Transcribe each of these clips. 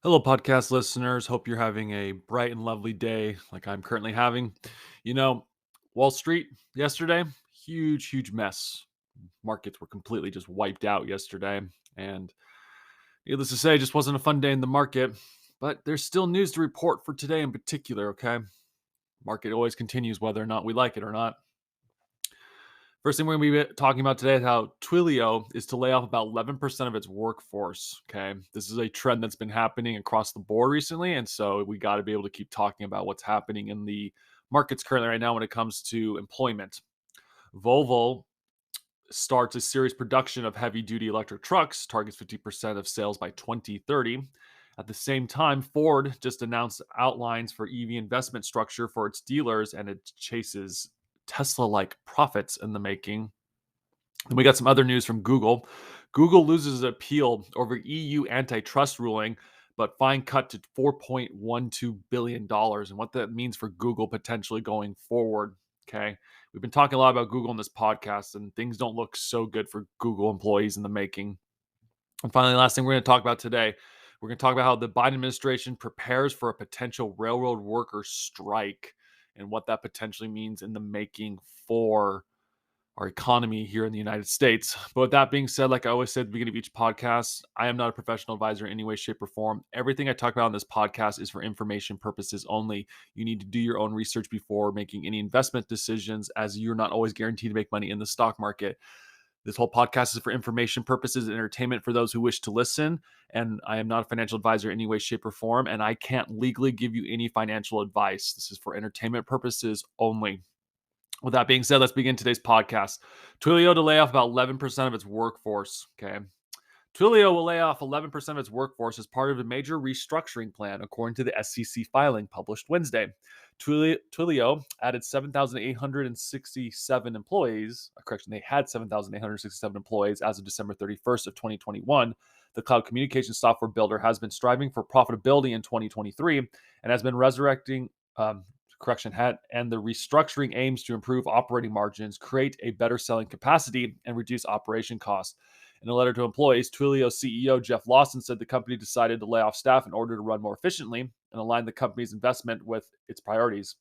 Hello, podcast listeners. Hope you're having a bright and lovely day like I'm currently having. You know, Wall Street yesterday, huge mess. Markets were completely just wiped out yesterday. And needless to say, it just wasn't a fun day in the market. But there's still news to report for today in particular, okay? Market always continues whether or not we like it or not. First thing we're going to be talking about today is how Twilio is to lay off about 11% of its workforce. Okay. This is a trend that's been happening across the board recently. And so we got to be able to keep talking about what's happening in the markets currently right now when it comes to employment. Volvo starts a series production of heavy duty electric trucks, targets 50% of sales by 2030. At the same time, Ford just announced outlines for EV investment structure for its dealers and it chases Tesla like profits in the making. And we got some other news from Google. Google loses appeal over EU antitrust ruling, but fine cut to $4.12 billion and what that means for Google potentially going forward. Okay. We've been talking a lot about Google in this podcast, and things don't look so good for Google employees in the making. And finally, last thing we're going to talk about today, we're going to talk about how the Biden administration prepares for a potential railroad worker strike and what that potentially means in the making for our economy here in the United States. But with that being said, like I always said at the beginning of each podcast, I am not a professional advisor in any way, shape, or form. Everything I talk about on this podcast is for information purposes only. You need to do your own research before making any investment decisions, as you're not always guaranteed to make money in the stock market. This whole podcast is for information purposes and entertainment for those who wish to listen. And I am not a financial advisor in any way, shape, or form. And I can't legally give you any financial advice. This is for entertainment purposes only. With that being said, let's begin today's podcast. Twilio to lay off about 11% of its workforce. Okay. Twilio will lay off 11% of its workforce as part of a major restructuring plan, according to the SEC filing published Wednesday. Twilio added 7,867 employees. Correction, they had 7,867 employees as of December 31st of 2021. The cloud communication software builder has been striving for profitability in 2023 and has been resurrecting and the restructuring aims to improve operating margins, create a better selling capacity, and reduce operation costs. In a letter to employees, Twilio CEO Jeff Lawson said the company decided to lay off staff in order to run more efficiently and align the company's investment with its priorities.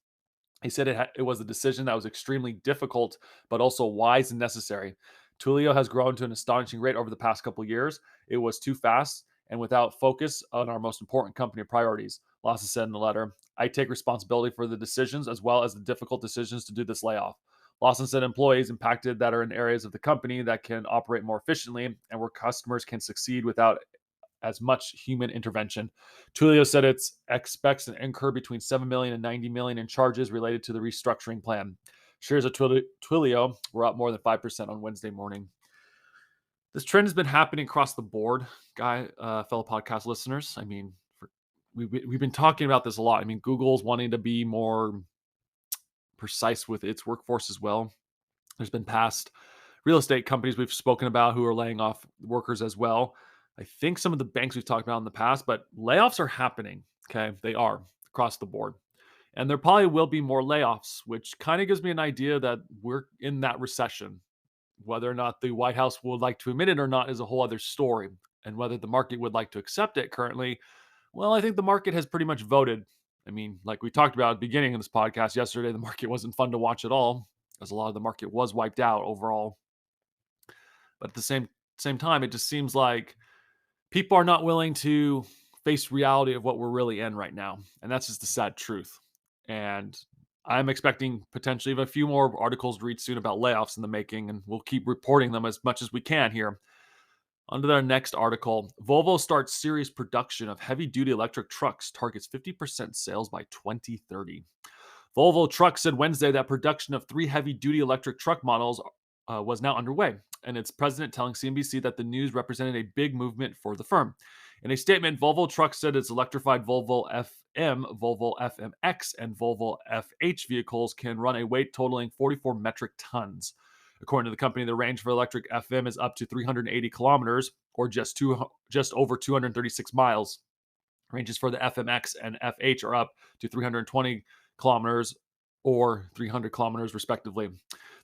He said it was a decision that was extremely difficult, but also wise and necessary. Twilio has grown to an astonishing rate over the past couple of years. It was too fast and without focus on our most important company priorities. Lawson said in the letter, I take responsibility for the decisions as well as the difficult decisions to do this layoff. Lawson said employees impacted that are in areas of the company that can operate more efficiently and where customers can succeed without as much human intervention. Twilio said it expects to incur between 7 million and 90 million in charges related to the restructuring plan. Shares of Twilio were up more than 5% on Wednesday morning. This trend has been happening across the board, fellow podcast listeners. I mean, we've been talking about this a lot. I mean, Google's wanting to be more precise with its workforce as well. There's been past real estate companies we've spoken about who are laying off workers as well. I think some of the banks we've talked about in the past, but layoffs are happening. Okay. They are across the board. And there probably will be more layoffs, which kind of gives me an idea that we're in that recession. Whether or not the White House would like to admit it or not is a whole other story. And whether the market would like to accept it currently, well, I think the market has pretty much voted. I mean, like we talked about at the beginning of this podcast yesterday, the market wasn't fun to watch at all, as a lot of the market was wiped out overall. But at the same time, it just seems like people are not willing to face reality of what we're really in right now, and that's just the sad truth. And I'm expecting potentially a few more articles to read soon about layoffs in the making, and we'll keep reporting them as much as we can here. On to our next article. Volvo starts series production of heavy-duty electric trucks, targets 50% sales by 2030. Volvo Trucks said Wednesday that production of 3 heavy-duty electric truck models was now underway, and its president telling CNBC that the news represented a big movement for the firm. In a statement, Volvo Trucks said its electrified Volvo FM, Volvo FMX, and Volvo FH vehicles can run a weight totaling 44 metric tons. According to the company, the range for electric FM is up to 380 kilometers, or just over 236 miles. Ranges for the FMX and FH are up to 320 kilometers or 300 kilometers, respectively.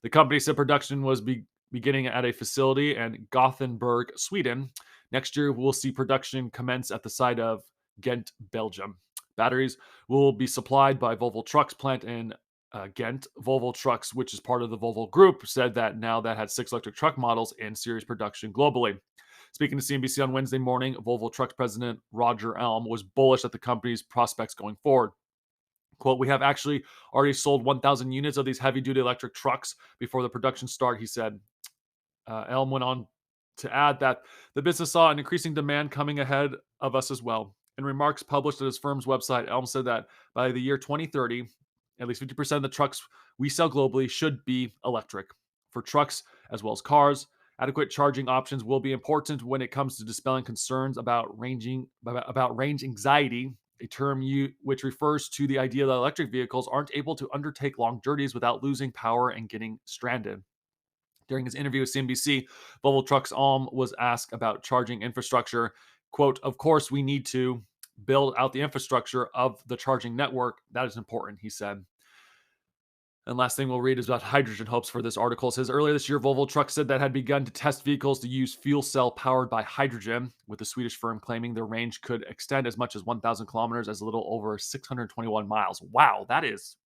The company said production was beginning at a facility in Gothenburg, Sweden. Next year, we'll see production commence at the site of Ghent, Belgium. Batteries will be supplied by Volvo Trucks plant in Ghent. Volvo Trucks, which is part of the Volvo Group, said that now that had 6 electric truck models in series production globally. Speaking to CNBC on Wednesday morning, Volvo Trucks president Roger Elm was bullish at the company's prospects going forward. Quote, we have actually already sold 1,000 units of these heavy duty electric trucks before the production start, he said. Elm went on to add that the business saw an increasing demand coming ahead of us as well. In remarks published at his firm's website, Elm said that by the year 2030, at least 50% of the trucks we sell globally should be electric. For trucks as well as cars, adequate charging options will be important when it comes to dispelling concerns about range anxiety, a term which refers to the idea that electric vehicles aren't able to undertake long journeys without losing power and getting stranded. During his interview with CNBC, Volvo Trucks Alm was asked about charging infrastructure. Quote, of course, we need to build out the infrastructure of the charging network. That is important, he said. And last thing we'll read is about hydrogen hopes for this article. It says earlier this year, Volvo Trucks said that had begun to test vehicles to use fuel cell powered by hydrogen, with the Swedish firm claiming their range could extend as much as 1,000 kilometers, as a little over 621 miles. Wow, that's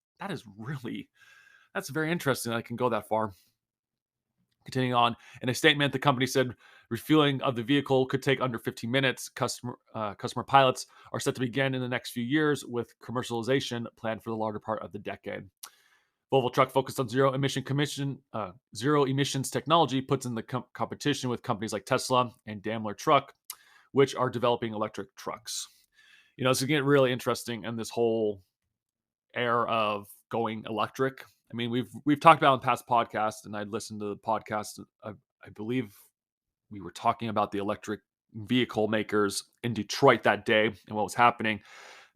very interesting that I can go that far. Continuing on, in a statement, the company said refueling of the vehicle could take under 15 minutes. Customer pilots are set to begin in the next few years, with commercialization planned for the latter part of the decade. Volvo Truck focused on zero emissions technology, puts in the competition with companies like Tesla and Daimler Truck, which are developing electric trucks. It's getting really interesting in this whole era of going electric. I mean, we've talked about in past podcasts, and I listened to the podcast. I believe we were talking about the electric vehicle makers in Detroit that day and what was happening.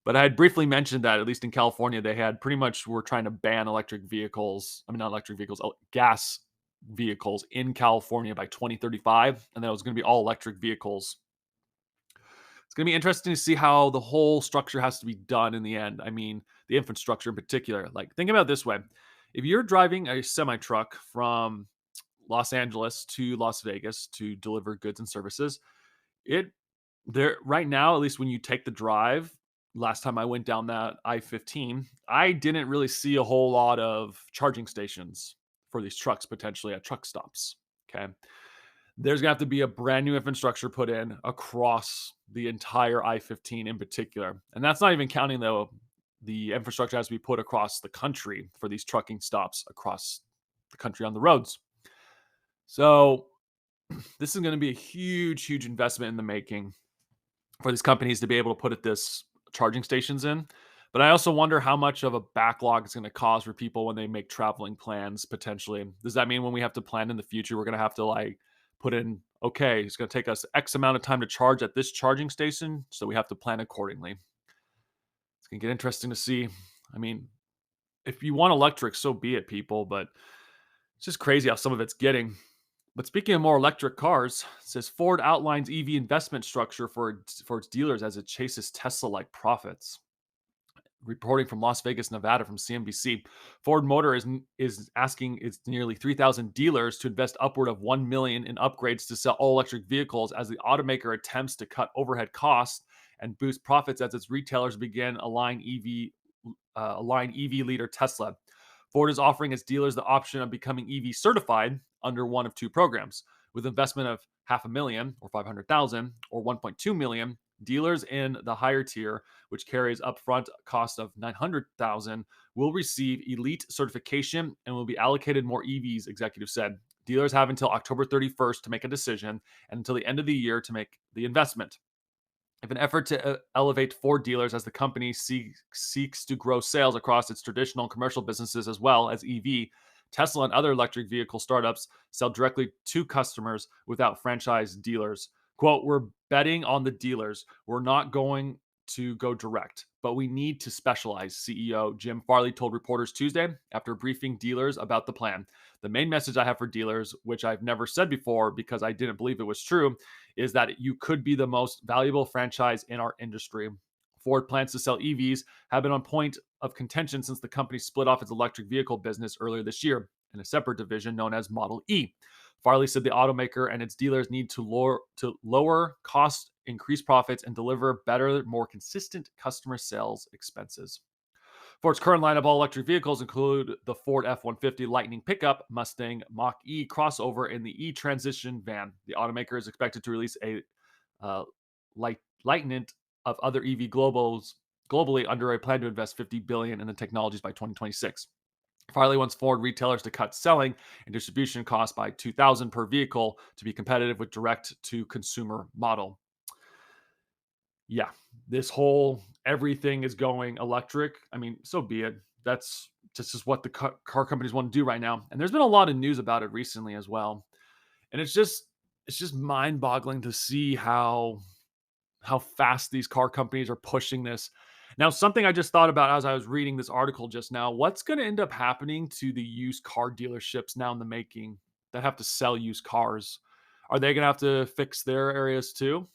But I had briefly mentioned that at least in California, they had pretty much were trying to ban electric vehicles. I mean, not electric vehicles, gas vehicles in California by 2035, and then it was going to be all electric vehicles. It's going to be interesting to see how the whole structure has to be done in the end. I mean, the infrastructure in particular. Like, think about it this way. If you're driving a semi truck from Los Angeles to Las Vegas to deliver goods and services, it there right now, at least when you take the drive, last time I went down that I-15, I didn't really see a whole lot of charging stations for these trucks potentially at truck stops. Okay. There's going to have to be a brand new infrastructure put in across the entire I-15 in particular. And that's not even counting the infrastructure has to be put across the country for these trucking stops across the country on the roads. So this is going to be a huge investment in the making for these companies to be able to put this charging stations in. But I also wonder how much of a backlog it's going to cause for people when they make traveling plans potentially. Does that mean when we have to plan in the future, we're going to have to put in, okay, it's going to take us X amount of time to charge at this charging station, so we have to plan accordingly. It's going to get interesting to see. I mean, if you want electric, so be it, people, but it's just crazy how some of it's getting. But speaking of more electric cars, it says Ford outlines EV investment structure for its dealers as it chases Tesla-like profits. Reporting from Las Vegas, Nevada, from CNBC, Ford Motor is asking its nearly 3,000 dealers to invest upward of $1 million in upgrades to sell all electric vehicles as the automaker attempts to cut overhead costs and boost profits as its retailers begin align EV leader Tesla. Ford is offering its dealers the option of becoming EV certified under one of two programs, with investment of $500,000 or $500,000 or $1.2 million. Dealers in the higher tier, which carries upfront cost of $900,000, will receive elite certification and will be allocated more EVs, executives said. Dealers have until October 31st to make a decision and until the end of the year to make the investment. If an effort to elevate Ford dealers as the company seeks to grow sales across its traditional commercial businesses as well as EV, Tesla and other electric vehicle startups sell directly to customers without franchise dealers. Quote, we're betting on the dealers. We're not going to go direct, but we need to specialize, CEO Jim Farley told reporters Tuesday after briefing dealers about the plan. The main message I have for dealers, which I've never said before because I didn't believe it was true, is that you could be the most valuable franchise in our industry. Ford plans to sell EVs have been on point of contention since the company split off its electric vehicle business earlier this year in a separate division known as Model E. Farley said the automaker and its dealers need to lower costs, increase profits, and deliver better, more consistent customer sales expenses. Ford's current line of all-electric vehicles include the Ford F-150 Lightning pickup, Mustang Mach-E crossover, and the E-Transition van. The automaker is expected to release a uh, lightning of other EV globally under a plan to invest $50 billion in the technologies by 2026. Farley wants Ford retailers to cut selling and distribution costs by $2,000 per vehicle to be competitive with direct-to-consumer model. Yeah, this whole everything is going electric. I mean, so be it. That's just what the car companies want to do right now. And there's been a lot of news about it recently as well. And it's just mind-boggling to see how fast these car companies are pushing this. Now, something I just thought about as I was reading this article just now, what's going to end up happening to the used car dealerships now in the making that have to sell used cars? Are they going to have to fix their areas too?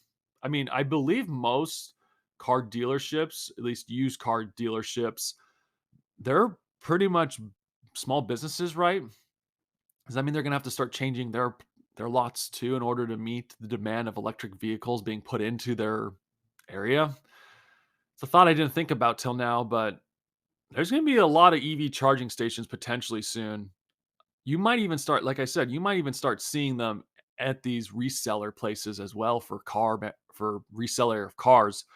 I mean, I believe most car dealerships, at least used car dealerships, they're pretty much small businesses, right? Does that mean they're going to have to start changing their lots too in order to meet the demand of electric vehicles being put into their area? It's a thought I didn't think about till now, but there's going to be a lot of EV charging stations potentially soon. You might even start, like I said, you might even start seeing them at these reseller places as well for for reseller of cars.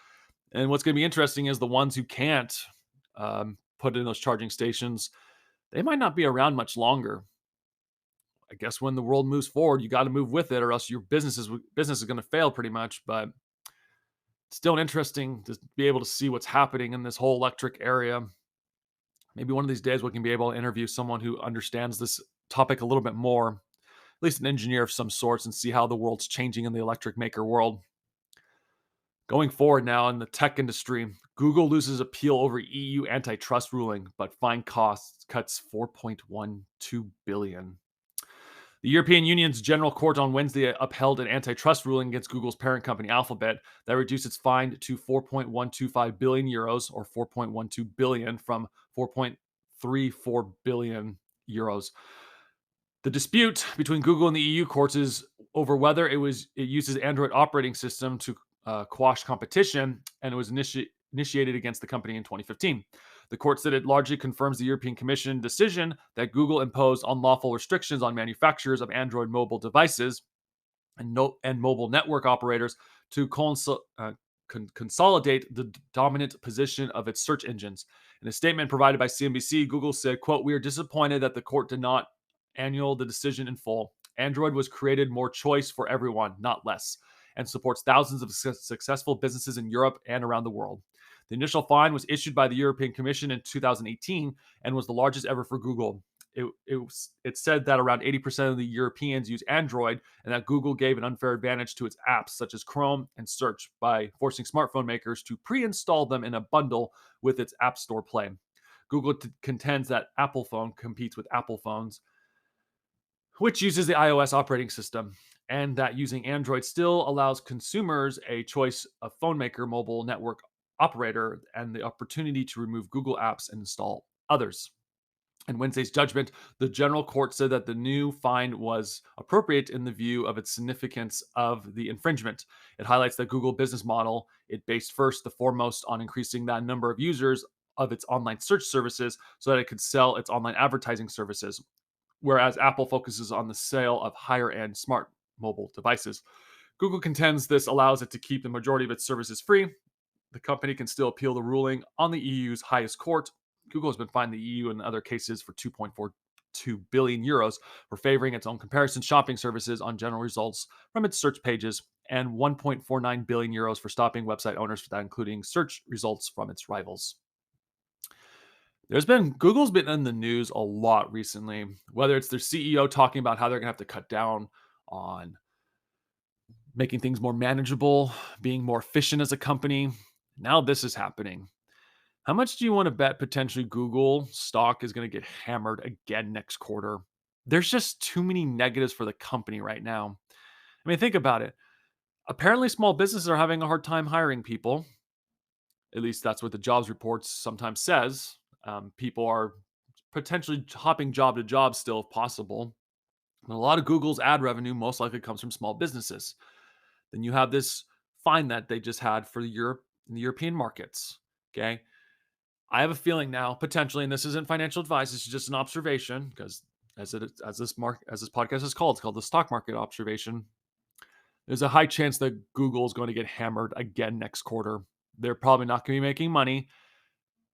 And what's going to be interesting is the ones who can't put in those charging stations, they might not be around much longer. I guess when the world moves forward, you got to move with it, or else your business is going to fail pretty much. But it's still interesting to be able to see what's happening in this whole electric area. Maybe one of these days we can be able to interview someone who understands this topic a little bit more, at least an engineer of some sorts, and see how the world's changing in the electric maker world. Going forward now in the tech industry, Google loses appeal over EU antitrust ruling, but fine costs cuts 4.12 billion. The European Union's General Court on Wednesday upheld an antitrust ruling against Google's parent company Alphabet that reduced its fine to 4.125 billion euros or 4.12 billion from 4.34 billion euros. The dispute between Google and the EU courts is over whether it uses Android operating system to quash competition, and it was initiated against the company in 2015. The court said it largely confirms the European Commission decision that Google imposed unlawful restrictions on manufacturers of Android mobile devices and mobile network operators to consolidate the dominant position of its search engines. In a statement provided by CNBC, Google said, quote, "We are disappointed that the court did not annul the decision in full. Android was created more choice for everyone, not less, and supports thousands of successful businesses in Europe and around the world." The initial fine was issued by the European Commission in 2018 and was the largest ever for Google. It said that around 80% of the Europeans use Android and that Google gave an unfair advantage to its apps such as Chrome and Search by forcing smartphone makers to pre-install them in a bundle with its App Store Play. Google contends that Apple Phone competes with Apple phones, which uses the iOS operating system, and that using Android still allows consumers a choice of phone maker, mobile network operator, and the opportunity to remove Google apps and install others. In Wednesday's judgment, the General Court said that the new fine was appropriate in the view of its significance of the infringement. It highlights that Google business model, it based first and foremost on increasing that number of users of its online search services so that it could sell its online advertising services, whereas Apple focuses on the sale of higher-end smart mobile devices. Google contends this allows it to keep the majority of its services free. The company can still appeal the ruling on the EU's highest court. Google has been fined the EU in other cases for 2.42 billion euros for favoring its own comparison shopping services on general results from its search pages, and 1.49 billion euros for stopping website owners for that, including search results from its rivals. Google's been in the news a lot recently, whether it's their CEO talking about how they're going to have to cut down on making things more manageable, being more efficient as a company. Now this is happening. How much do you want to bet potentially Google stock is going to get hammered again next quarter? There's just too many negatives for the company right now. I mean, think about it. Apparently, small businesses are having a hard time hiring people. At least that's what the jobs reports sometimes says. People are potentially hopping job to job still if possible. But a lot of Google's ad revenue most likely comes from small businesses. Then you have this fine that they just had for Europe in the European markets. Okay. I have a feeling now, potentially, and this isn't financial advice, this is just an observation, because as this podcast is called, it's called the stock market observation. There's a high chance that Google is going to get hammered again next quarter. They're probably not going to be making money.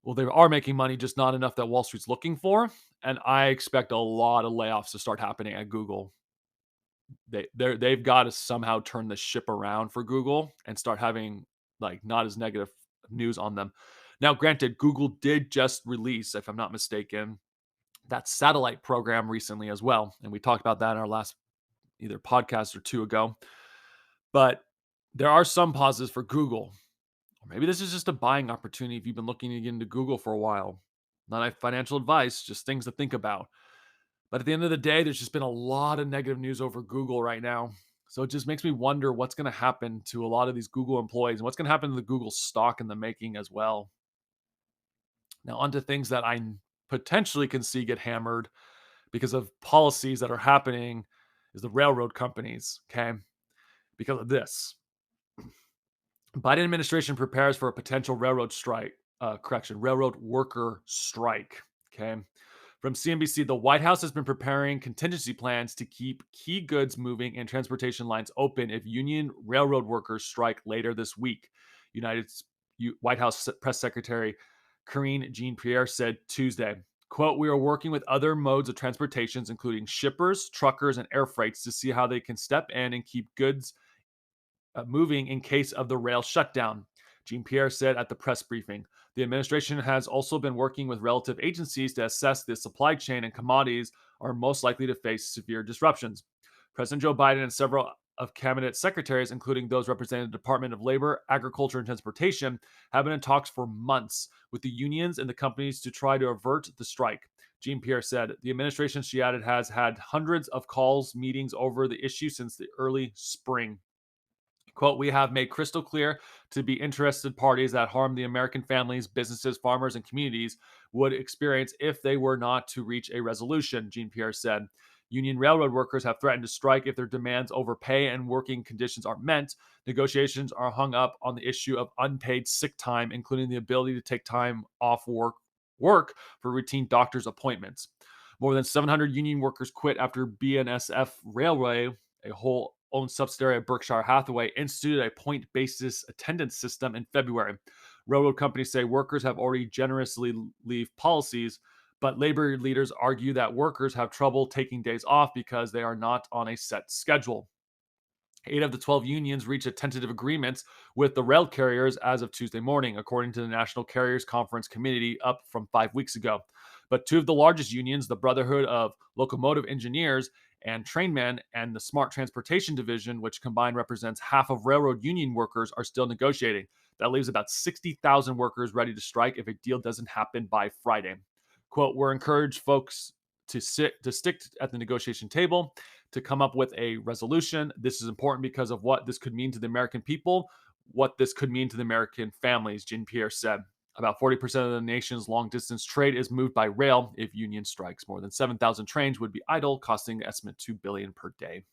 Well, they are making money, just not enough that Wall Street's looking for. And I expect a lot of layoffs to start happening at Google. They've got to somehow turn the ship around for Google and start having like not as negative news on them. Now, granted, Google did just release, if I'm not mistaken, that satellite program recently as well, and we talked about that in our last either podcast or two ago. But there are some positives for Google. Or maybe this is just a buying opportunity if you've been looking to get into Google for a while. Not financial advice, just things to think about. But at the end of the day, there's just been a lot of negative news over Google right now. So it just makes me wonder what's going to happen to a lot of these Google employees and what's going to happen to the Google stock in the making as well. Now, onto things that I potentially can see get hammered because of policies that are happening is the railroad companies. Okay. Because of this, Biden administration prepares for a potential railroad worker strike. Okay. From CNBC, the White House has been preparing contingency plans to keep key goods moving and transportation lines open if union railroad workers strike later this week. United White House Press Secretary Karine Jean-Pierre said Tuesday, quote, "We are working with other modes of transportations, including shippers, truckers, and air freights to see how they can step in and keep goods moving in case of the rail shutdown," Jean Pierre said at the press briefing. The administration has also been working with relative agencies to assess the supply chain and commodities are most likely to face severe disruptions. President Joe Biden and several of cabinet secretaries, including those representing the Department of Labor, Agriculture, and Transportation, have been in talks for months with the unions and the companies to try to avert the strike. Jean Pierre said the administration, she added, has had hundreds of calls, meetings over the issue since the early spring. Quote, "We have made crystal clear to be interested parties that harm the American families, businesses, farmers, and communities would experience if they were not to reach a resolution," Jean Pierre said. Union railroad workers have threatened to strike if their demands over pay and working conditions are met. Negotiations are hung up on the issue of unpaid sick time, including the ability to take time off work for routine doctor's appointments. More than 700 union workers quit after BNSF Railway, a whole owned subsidiary of Berkshire Hathaway, instituted a point basis attendance system in February. Railroad companies say workers have already generously leave policies, but labor leaders argue that workers have trouble taking days off because they are not on a set schedule. 8 of the 12 unions reached a tentative agreement with the rail carriers as of Tuesday morning, according to the National Carriers Conference Committee, up from 5 weeks ago. But two of the largest unions, the Brotherhood of Locomotive Engineers and Trainmen and the Smart Transportation Division, which combined represents half of railroad union workers, are still negotiating. That leaves about 60,000 workers ready to strike if a deal doesn't happen by Friday. Quote, "We're encouraged folks to stick at the negotiation table to come up with a resolution. This is important because of what this could mean to the American people, what this could mean to the American families," Jean Pierre said. About 40% of the nation's long distance trade is moved by rail. If union strikes, more than 7,000 trains would be idle, costing an estimate $2 billion per day.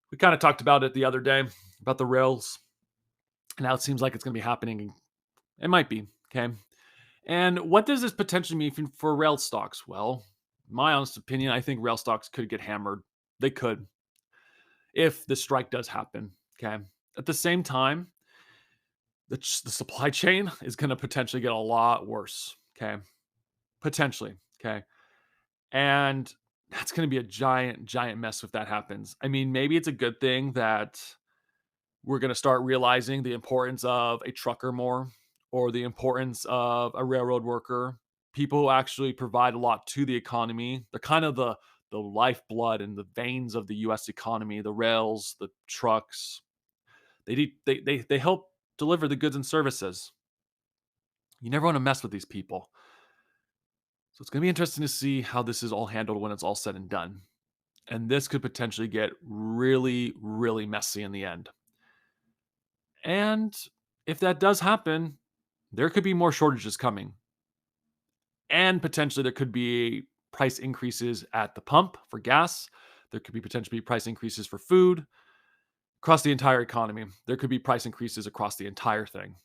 We kind of talked about it the other day about the rails. Now it seems like it's going to be happening. It might be. Okay. And what does this potentially mean for rail stocks? Well, my honest opinion, I think rail stocks could get hammered. They could if the strike does happen. Okay. At the same time, the supply chain is going to potentially get a lot worse. Okay. Potentially. Okay. And that's going to be a giant, giant mess if that happens. I mean, maybe it's a good thing that we're going to start realizing the importance of a trucker more or the importance of a railroad worker, people who actually provide a lot to the economy. They're kind of the lifeblood and the veins of the US economy, the rails, the trucks. They help deliver the goods and services. You never want to mess with these people. So it's going to be interesting to see how this is all handled when it's all said and done. And this could potentially get really, really messy in the end. And if that does happen, there could be more shortages coming. And potentially there could be price increases at the pump for gas. There could be potentially price increases for food across the entire economy. There could be price increases across the entire thing.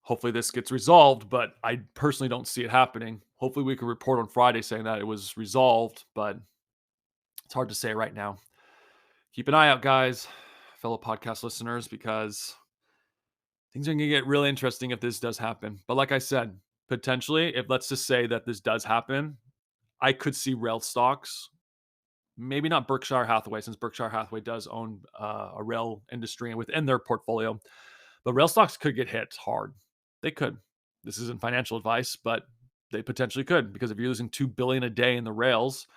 Hopefully this gets resolved, but I personally don't see it happening. Hopefully we can report on Friday saying that it was resolved, but it's hard to say right now. Keep an eye out, guys, fellow podcast listeners, because things are going to get really interesting if this does happen. But like I said, potentially, if let's just say that this does happen, I could see rail stocks, maybe not Berkshire Hathaway, since Berkshire Hathaway does own a rail industry and within their portfolio, but rail stocks could get hit hard. They could. This isn't financial advice, but they potentially could, because if you're losing $2 billion a day in the rails,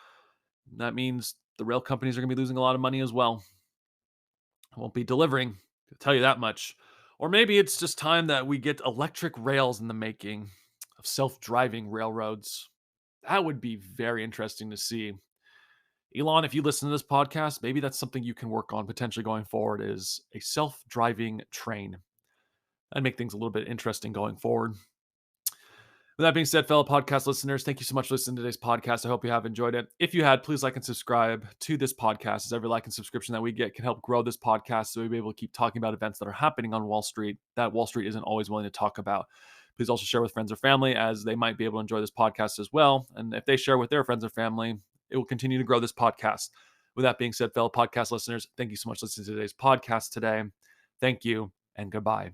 that means the rail companies are going to be losing a lot of money as well. Won't be delivering, I'll tell you that much. Or maybe it's just time that we get electric rails in the making of self-driving railroads. That would be very interesting to see. Elon, if you listen to this podcast, maybe that's something you can work on potentially going forward, is a self-driving train. That'd make things a little bit interesting going forward. With that being said, fellow podcast listeners, thank you so much for listening to today's podcast. I hope you have enjoyed it. If you had, please like and subscribe to this podcast, as every like and subscription that we get can help grow this podcast so we'll be able to keep talking about events that are happening on Wall Street that Wall Street isn't always willing to talk about. Please also share with friends or family, as they might be able to enjoy this podcast as well. And if they share with their friends or family, it will continue to grow this podcast. With that being said, fellow podcast listeners, thank you so much for listening to today's podcast today. Thank you and goodbye.